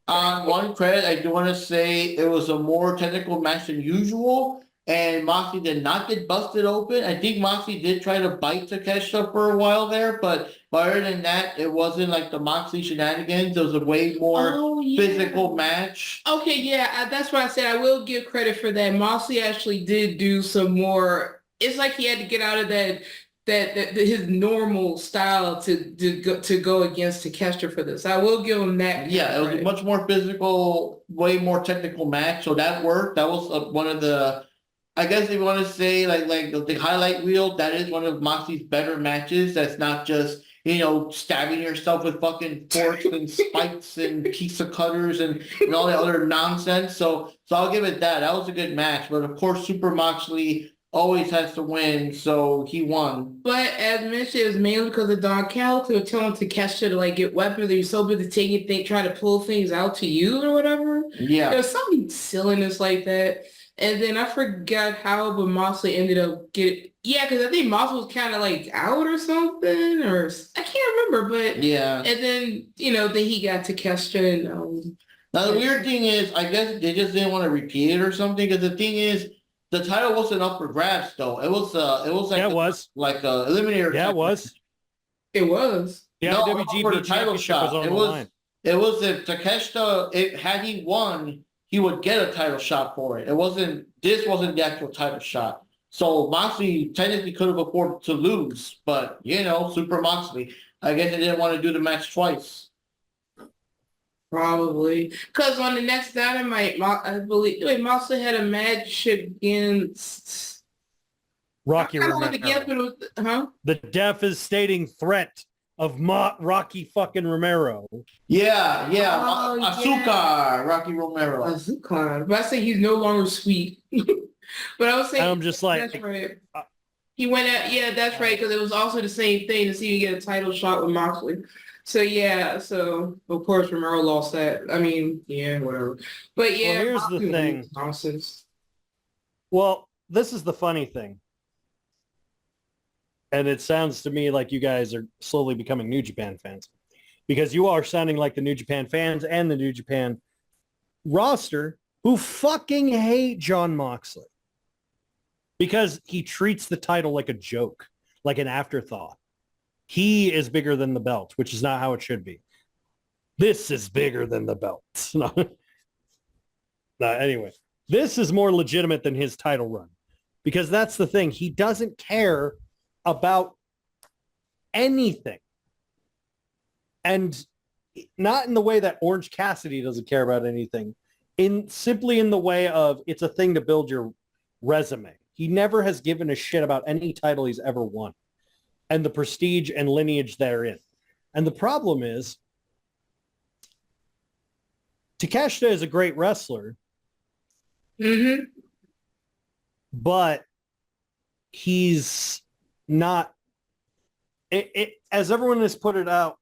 One credit, I do want to say it was a more technical match than usual, and Moxley did not get busted open. I think Moxley did try to bite Takeshita for a while there, but other than that, it wasn't like the Moxley shenanigans. It was a way more physical match. Okay, yeah, that's why I said I will give credit for that. Moxley actually did do some more. It's like he had to get out of that his normal style to go against Takeshita for this. I will give him that. Yeah, it was a much more physical, way more technical match. So that worked. That was one of the, I guess if you want to say like the highlight reel, that is one of Moxley's better matches. That's not just, stabbing yourself with fucking forks and spikes and pizza cutters and all that other nonsense. So I'll give it that. That was a good match. But of course, Super Moxley always has to win, so he won. But as mentioned, it was mainly because of Don Callis who was telling Takeshita to get weapons. You're so busy trying to pull things out to you or whatever. Yeah. There was something silliness like that. And then I forgot how, but Moxley ended up getting, because I think Moxley was kind of out or something, or I can't remember, but yeah. And then, then he got Takeshita and now the weird thing is, I guess they just didn't want to repeat it or something, because the thing is, the title wasn't up for grabs though. It was like it was like a eliminator. Yeah, it was. It was. The IWGP title shot was on the line. It was if Takeshita, had he won, he would get a title shot for it. This wasn't the actual title shot. So Moxley technically could have afforded to lose, but Super Moxley. I guess they didn't want to do the match twice. Probably. Because on the next Dynamite, I believe, Moxley had a match against Rocky Romero. The devastating threat of Rocky fucking Romero. Yeah. Azúcar, Rocky Romero. Azúcar. But I say he's no longer sweet. But I was saying, I'm just like, that's right. He went out, that's right, because it was also the same thing to see you get a title shot with Moxley. So of course Romero lost that. I mean, whatever. But well, here's the thing. Nonsense. Well, this is the funny thing. And it sounds to me like you guys are slowly becoming New Japan fans, because you are sounding like the New Japan fans and the New Japan roster who fucking hate Jon Moxley because he treats the title like a joke, like an afterthought. He is bigger than the belt, which is not how it should be. This is bigger than the belt. No, anyway, this is more legitimate than his title run, because that's the thing. He doesn't care about anything. And not in the way that Orange Cassidy doesn't care about anything, simply in the way of it's a thing to build your resume. He never has given a shit about any title he's ever won and the prestige and lineage therein. And the problem is, Takeshita is a great wrestler, but he's not, as everyone has put it out,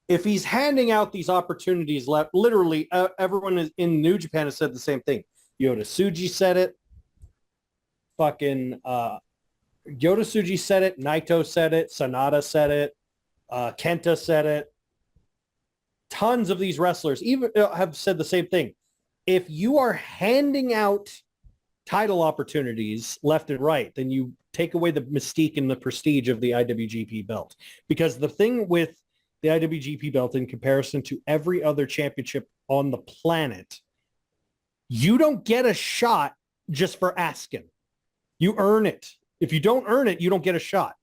if he's handing out these opportunities, literally everyone in New Japan has said the same thing. Yota Tsuji said it. Fucking Yota Tsuji said it. Naito said it. Sonata said it. Kenta said it. Tons of these wrestlers even have said the same thing. If you are handing out title opportunities left and right, then you take away the mystique and the prestige of the IWGP belt. Because the thing with the IWGP belt in comparison to every other championship on the planet, you don't get a shot just for asking. You earn it. If you don't earn it, you don't get a shot.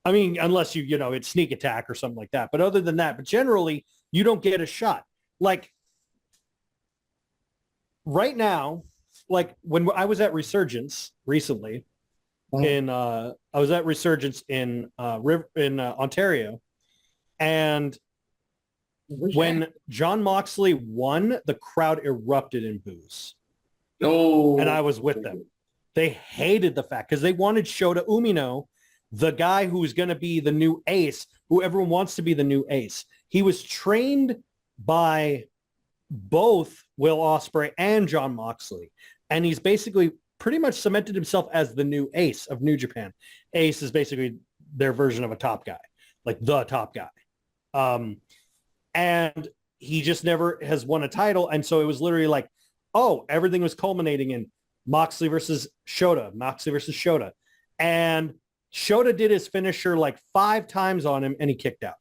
I mean, unless it's sneak attack or something like that. But other than that, but generally, you don't get a shot. Like right now, like when I was at Resurgence recently, I was at Resurgence in Ontario, and when Jon Moxley won, the crowd erupted in boos. Oh, And I was with them. They hated the fact because they wanted Shota Umino, the guy who's going to be the new ace, who everyone wants to be the new ace. He was trained by both Will Ospreay and Jon Moxley. And he's basically pretty much cemented himself as the new ace of New Japan. Ace is basically their version of a top guy, like the top guy. And he just never has won a title. And so it was literally like, oh, everything was culminating in Moxley versus Shota, Moxley versus Shota. And Shota did his finisher like 5 times on him and he kicked out.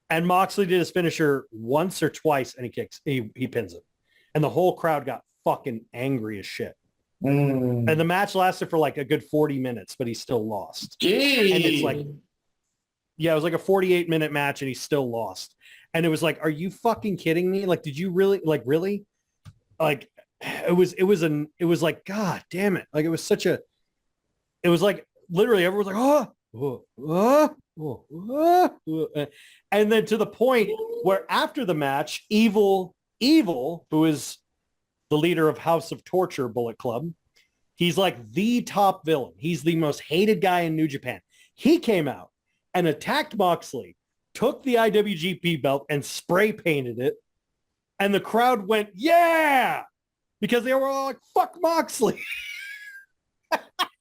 And Moxley did his finisher once or twice and he pins him. And the whole crowd got fucking angry as shit. And the match lasted for like a good 40 minutes, but he still lost. Jeez. And it's like, yeah, it was like a 48-minute match and he still lost. And it was like, are you fucking kidding me? Like, did you really, like, really? Like, it was like, God damn it. Like, it was like, literally everyone was like, oh. And then to the point where after the match, Evil, who is the leader of House of Torture Bullet Club, he's like the top villain. He's the most hated guy in New Japan. He came out and attacked Moxley, took the IWGP belt and spray painted it. And the crowd went, yeah, because they were all like, fuck Moxley.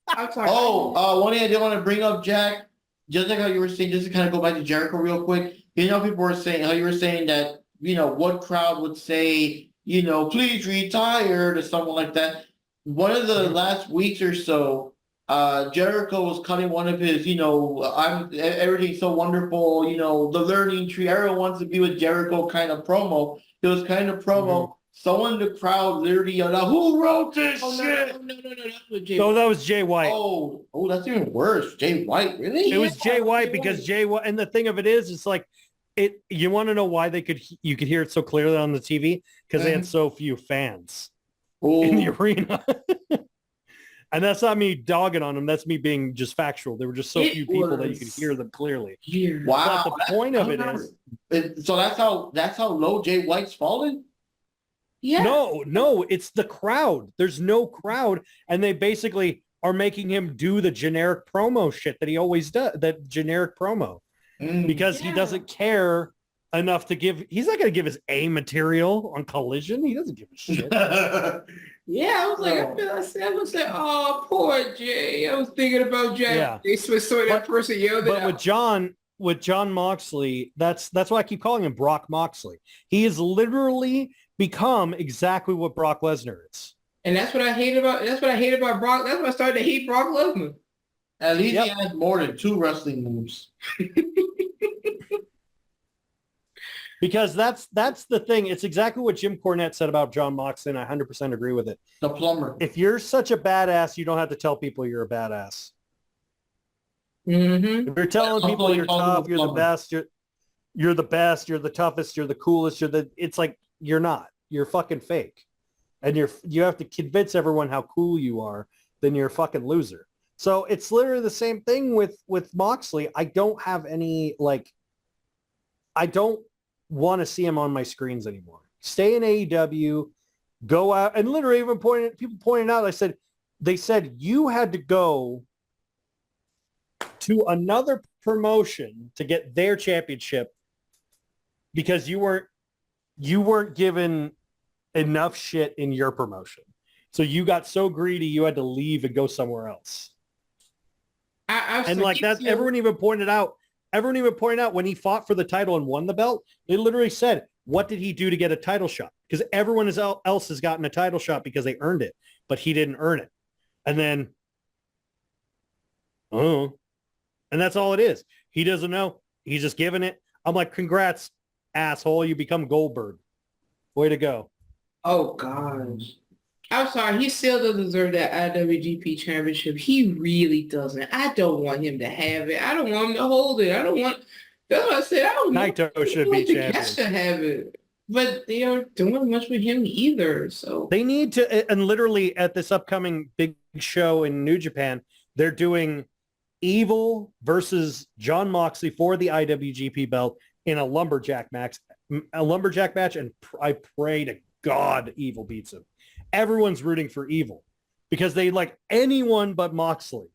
I'm sorry. One thing I did want to bring up, Jack, just like how you were saying, just to kind of go back to Jericho real quick. You know, people were saying how you were saying that, you know, what crowd would say, you know, please retire to someone like that. One of the last weeks or so, Jericho was cutting one of his, you know, everything's so wonderful, you know, the learning tree, everyone wants to be with Jericho kind of promo. It was kind of promo. Someone in the crowd literally yelled out, who wrote this shit? No, that was Jay. No, that was Jay White. Oh, that's even worse. Jay White, really? It was Jay White because Jay White, and the thing of it is, it's like, you want to know why you could hear it so clearly on the TV? Because they had so few fans in the arena. And that's not me dogging on them. That's me being just factual. There were just so few people that you could hear them clearly. Wow. But the point of it is, so that's how low Jay White's fallen? Yeah. No, it's the crowd. There's no crowd. And they basically are making him do the generic promo shit that he always does, that generic promo. Because he doesn't care enough to give, he's not going to give his A material on Collision. He doesn't give a shit. Yeah, I was like, I was like, oh, poor Jay. I was thinking about Jay. Yeah. They saw that person yelled it But out. with Jon Moxley, that's why I keep calling him Brock Moxley. He has literally become exactly what Brock Lesnar is. And that's what I hate about Brock. That's why I started to hate Brock Lesnar. At least he has more than 2 wrestling moves. Because that's the thing. It's exactly what Jim Cornette said about Jon Moxley, and I 100% agree with it. The plumber. If you're such a badass, you don't have to tell people you're a badass. Mm-hmm. If you're telling people you're tough, you're the best, you're the best, you're the toughest, you're the coolest, it's like you're not. You're fucking fake. And you have to convince everyone how cool you are, then you're a fucking loser. So it's literally the same thing with Moxley. I don't have any, like, I don't want to see him on my screens anymore. Stay in AEW, go out, and literally even people pointed out, they said you had to go to another promotion to get their championship because you weren't given enough shit in your promotion. So you got so greedy you had to leave and go somewhere else. And like that, everyone even pointed out when he fought for the title and won the belt, they literally said, what did he do to get a title shot? Because everyone else has gotten a title shot because they earned it, but he didn't earn it. And then, and that's all it is. He doesn't know. He's just giving it. I'm like, congrats, asshole. You become Goldberg. Way to go. Oh, gosh. I'm sorry. He still doesn't deserve that IWGP championship. He really doesn't. I don't want him to have it. I don't want him to hold it. That's what I said. I don't Naito should be champion. To have it. But they aren't doing much with him either. So they need to, and literally at this upcoming Big show in New Japan. They're doing Evil versus John Moxley for the IWGP belt in a lumberjack match. And I pray to God Evil beats him. Everyone's rooting for Evil because they like anyone but Moxley.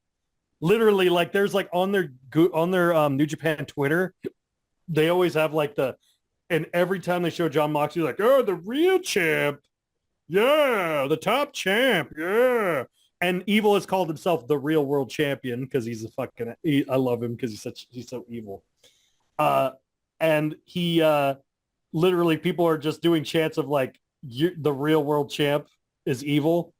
Literally, like there's like on their New Japan Twitter, they always have like and every time they show John Moxley, like, oh, the real champ. Yeah, the top champ. Yeah. And Evil has called himself the real world champion because he's I love him because he's so evil. And he literally people are just doing chants of like the real world champ is Evil.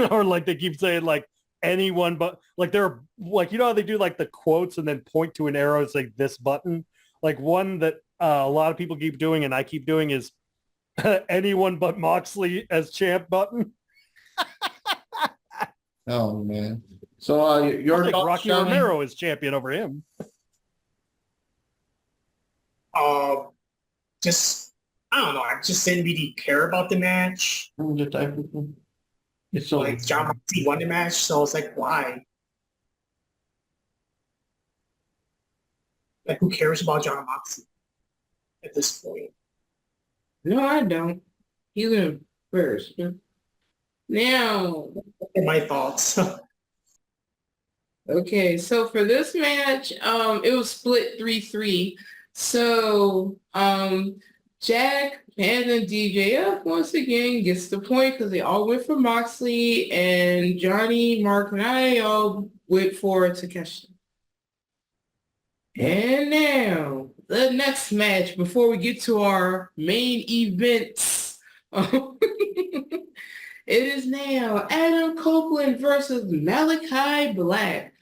Or like they keep saying like anyone but like they're like, you know how they do like the quotes and then point to an arrow, it's like this button. Like one that a lot of people keep doing and I keep doing is anyone but Moxley as champ button. Oh man! So your like Rocky Romero is champion over him. Just I don't know. I just didn't really care about the match. It's so Like John Moxley won the match, so I was like, why? Like, who cares about John Moxley at this point? No, I don't. He's in first. Now, My thoughts. okay, so for this match, it was split 3-3. So, Jack and then DJF once again gets the point because they all went for Moxley, and Johnny, Mark, and I all went for Takeshi. And now, the next match before we get to our main events. It is now Adam Copeland versus Malachi Black.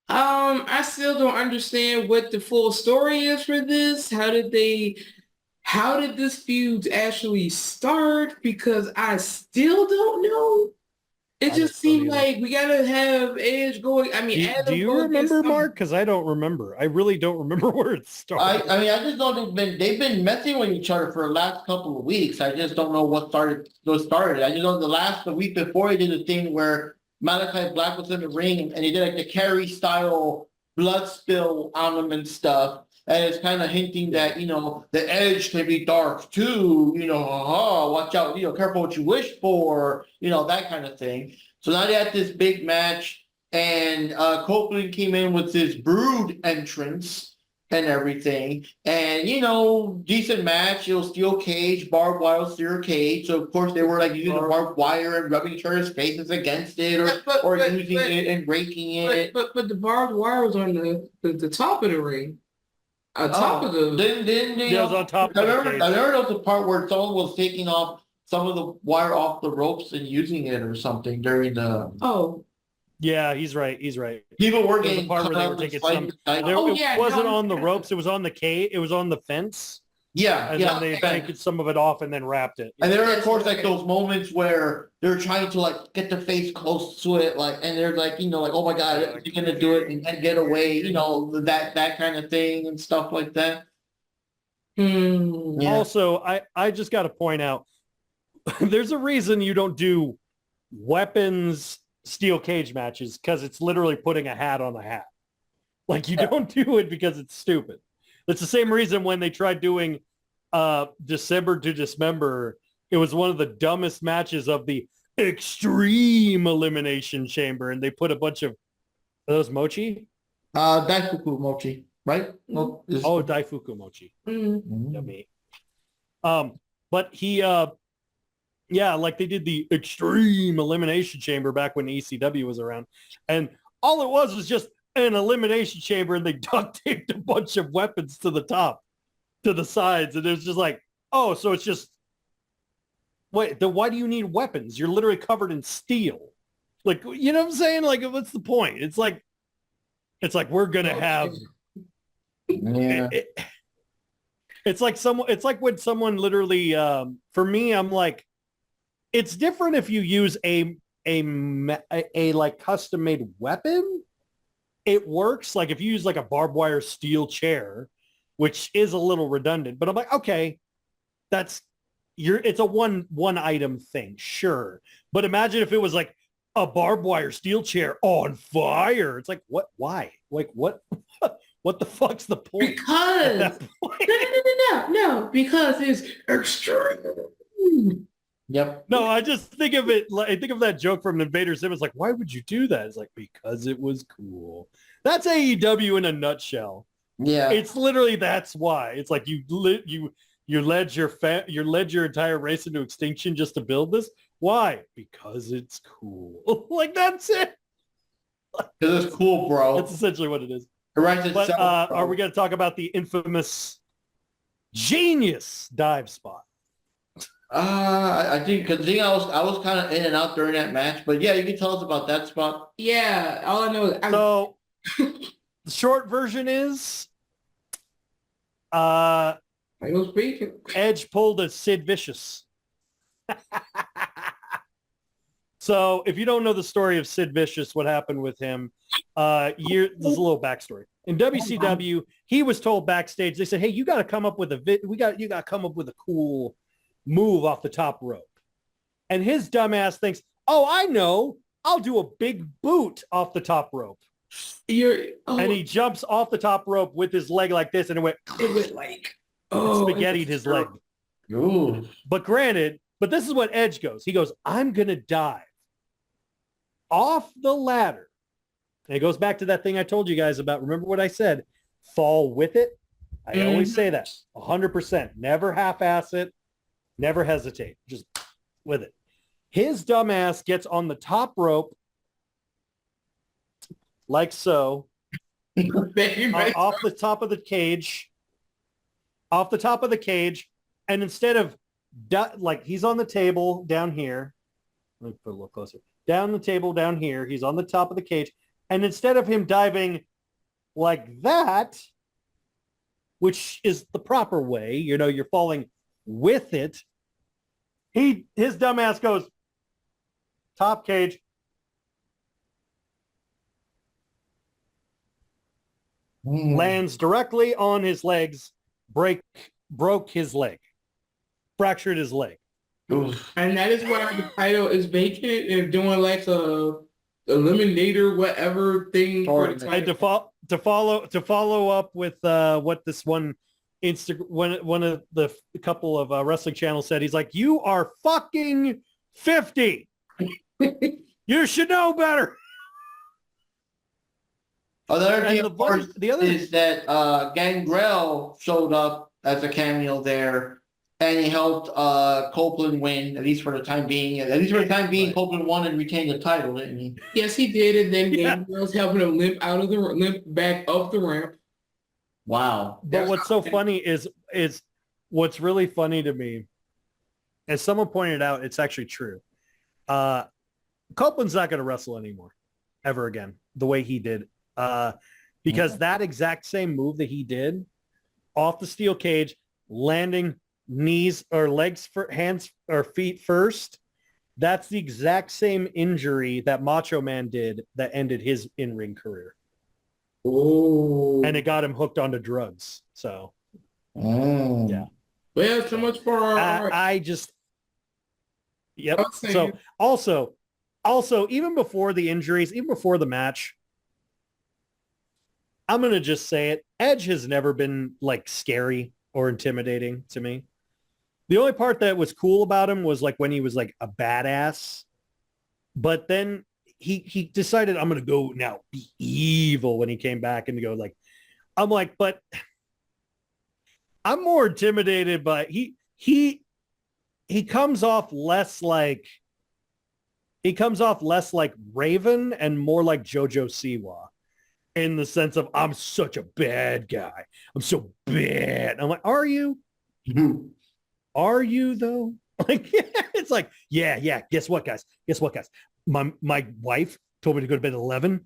I still don't understand what the full story is for this. How did this feud actually start? Because I still don't know. It just seemed like we gotta have Edge going. I mean, do you remember, Mark? Because I don't remember. I really don't remember where it started. I just know they've been messing with each other for the last couple of weeks. I just don't know what started. I just know the week before he did a thing where Malachi Black was in the ring and he did like the Carrie style blood spill on him and stuff. And it's kind of hinting that, the Edge can be dark too, watch out, careful what you wish for, that kind of thing. So now they had this big match and Copeland came in with this Brood entrance and everything. And, decent match, steel cage, barbed wire, steel cage. So, of course, they were like using the barbed wire and rubbing each other's faces against it or using it and breaking it. But the barbed wire was on the top of the ring. On top of the... Then it was on top of I remember there was the part where someone was taking off some of the wire off the ropes and using it or something during the... Oh. Yeah, he's right. People were getting the part where they were taking some... It wasn't on the ropes. It was on the cage. It was on the fence. Yeah, and then they taken some of it off and then wrapped it. And there are, of course, like those moments where they're trying to like get their face close to it, like, and they're like, like, oh my God, you're gonna do it and get away, that kind of thing and stuff like that. Yeah. Also, I just got to point out, there's a reason you don't do weapons steel cage matches because it's literally putting a hat on a hat. Like you don't do it because it's stupid. It's the same reason when they tried doing December to Dismember, it was one of the dumbest matches of the Extreme Elimination Chamber, and they put a bunch of are those mochi? Daifuku mochi, right? Oh, Daifuku mochi. Mm-hmm. Yummy. But he like they did the Extreme Elimination Chamber back when ECW was around, and all it was just an elimination chamber, and they duct taped a bunch of weapons to the top, to the sides, and it was just like, oh, so it's just wait. Then why do you need weapons? You're literally covered in steel. Like, you know what I'm saying? Like, what's the point? It's like we're gonna have. Yeah. It's like when someone literally. For me, I'm like, it's different if you use a like custom made weapon. It works. Like if you use like a barbed wire steel chair, which is a little redundant, but I'm like, okay, it's a one item thing. Sure. But imagine if it was like a barbed wire steel chair on fire. It's like, what? Why? Like, what? What the fuck's the point? at Because that point? no, because it's extreme. Yep. No, I just think of it. I think of that joke from Invader Zim. It's like, why would you do that? It's like, because it was cool. That's AEW in a nutshell. Yeah. It's literally that's why. It's like you led your entire race into extinction just to build this. Why? Because it's cool. Like that's it. Because it's cool, bro. That's essentially what it is. It writes But itself, bro. are we going to talk about the infamous genius dive spot? I think because I was kind of in and out during that match, but yeah, you can tell us about that spot. Yeah, all I know is So the short version is I was speaking. Edge pulled a Sid Vicious. So if you don't know the story of Sid Vicious, what happened with him, there's a little backstory. In WCW, he was told backstage, they said, hey, you got to come up with you got to come up with a cool move off the top rope. And his dumbass thinks, oh, I know, I'll do a big boot off the top rope. And he jumps off the top rope with his leg like this, and it went like spaghettied his leg. Ooh. But this is what Edge goes. He goes, I'm going to dive off the ladder. And it goes back to that thing I told you guys about. Remember what I said? Fall with it. I always say that 100%. Never half-ass it. Never hesitate. Just with it. His dumbass gets on the top rope like so, off the top of the cage, and instead of like he's on the table down here, let me put a little closer, down the table down here, he's on the top of the cage, and instead of him diving like that, which is the proper way, you're falling with it, his dumbass goes top cage, lands directly on his legs, broke his leg, fractured his leg. Oof. And that is why the title is vacant and doing like a eliminator whatever thing. For the And title. to follow up with what this one one of the couple of wrestling channels said, he's like, you are fucking 50. You should know better. Another thing, And of course, is that Gangrel showed up as a cameo there, and he helped Copeland win, at least for the time being. At least for the time being, Copeland won and retained the title, didn't he? Yes, he did, and then Gangrel's helping him limp back up the ramp. Wow. But what's so funny is what's really funny to me, as someone pointed out, it's actually true. Copeland's not going to wrestle anymore, ever again, the way he did. Because that exact same move that he did off the steel cage, landing knees or legs for hands or feet first, that's the exact same injury that Macho Man did that ended his in-ring career. Oh. And it got him hooked onto drugs. So, yeah. Well, so much for our... I just, yep. So also, even before the injuries, even before the match, I'm going to just say it. Edge has never been like scary or intimidating to me. The only part that was cool about him was like when he was like a badass, but then he decided, I'm going to go now be evil when he came back and to go like, I'm like, but I'm more intimidated by he comes off less like Raven and more like JoJo Siwa in the sense of I'm such a bad guy. I'm so bad. I'm like, are you? Are you though? Like, it's like, yeah. Guess what, guys? My wife told me to go to bed at 11.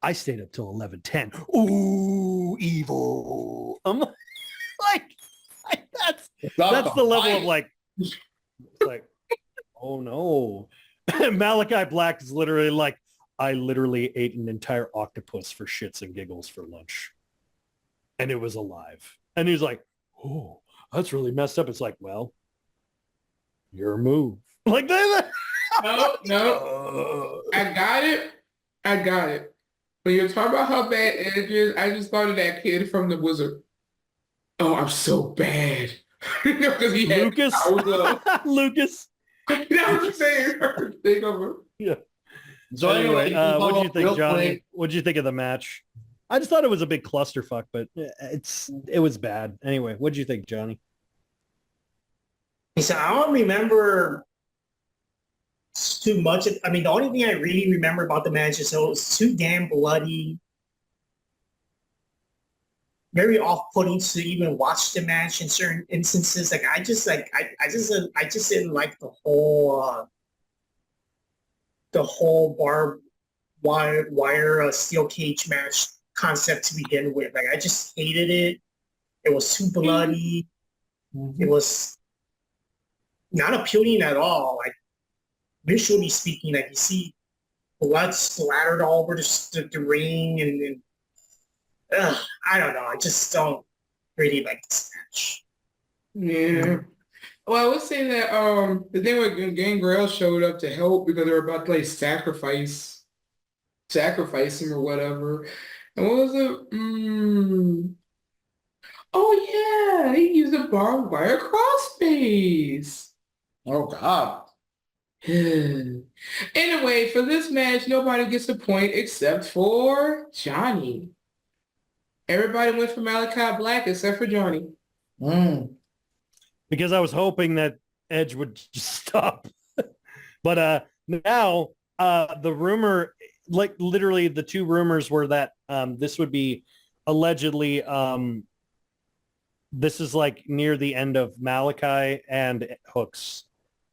I stayed up till 11:10. Ooh, evil. I'm like that's the level of like, oh no. Malachi Black is literally like, I literally ate an entire octopus for shits and giggles for lunch. And it was alive. And he's like, oh, that's really messed up. It's like, well, your move. Like that. No. I got it. When you're talking about how bad Edge is, I just thought of that kid from The Wizard. Oh, I'm so bad. Because he had Lucas. Lucas. That was the same thing over. Yeah. So Anyway, what do you think, real Johnny? quick. What did you think of the match? I just thought it was a big clusterfuck, but it was bad. Anyway, what did you think, Johnny? So I don't remember too much. I mean, the only thing I really remember about the match is it was too damn bloody. Very off-putting to even watch the match in certain instances. I just didn't like the whole barbed wire steel cage match concept to begin with. I just hated it. It was too bloody. It was not appealing at all. Visually speaking, you see blood splattered all over the ring and I don't know. I just don't really like this match. Yeah. Well, I would say that the thing when Gangrel showed up to help because they were about to sacrifice him or whatever. And what was it? Oh yeah, he used a barbed wire crossface. Oh God. Anyway, for this match, nobody gets a point except for Johnny. Everybody went for Malachi Black except for Johnny. Because I was hoping that Edge would just stop. But now the rumor, literally the two rumors were that this would be allegedly this is near the end of Malachi and Hook's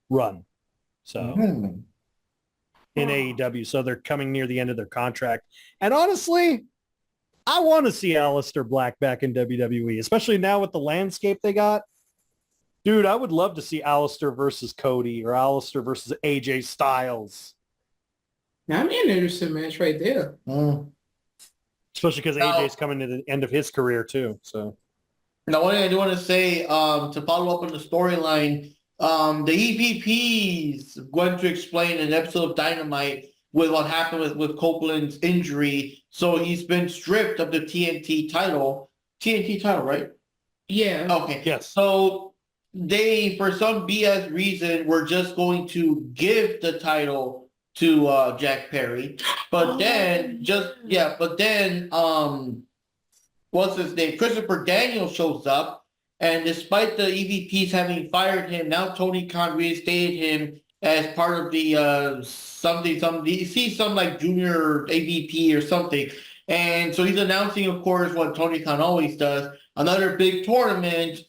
run. So in AEW. So they're coming near the end of their contract. And honestly, I want to see Aleister Black back in WWE, especially now with the landscape they got. Dude, I would love to see Aleister versus Cody or Aleister versus AJ Styles. Now, I'm in an interesting match right there. Especially because AJ's coming to the end of his career too. So now, one thing I do want to say to follow up on the storyline, the EVPs went to explain in an episode of Dynamite with what happened with Copeland's injury. So he's been stripped of the TNT title. TNT title, right? Yeah. Okay. yes. So they, for some BS reason, were just going to give the title to Jack Perry. But what's his name? Christopher Daniels shows up. And despite the EVPs having fired him, now Tony Khan reinstated him as part of the something, he's some junior AVP or something. And so he's announcing, of course, what Tony Khan always does, another big tournament.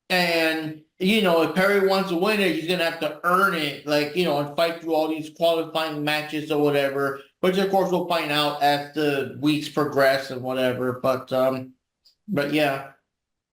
And, if Perry wants to win it, he's going to have to earn it, and fight through all these qualifying matches or whatever, which of course we'll find out as the weeks progress and whatever. But yeah.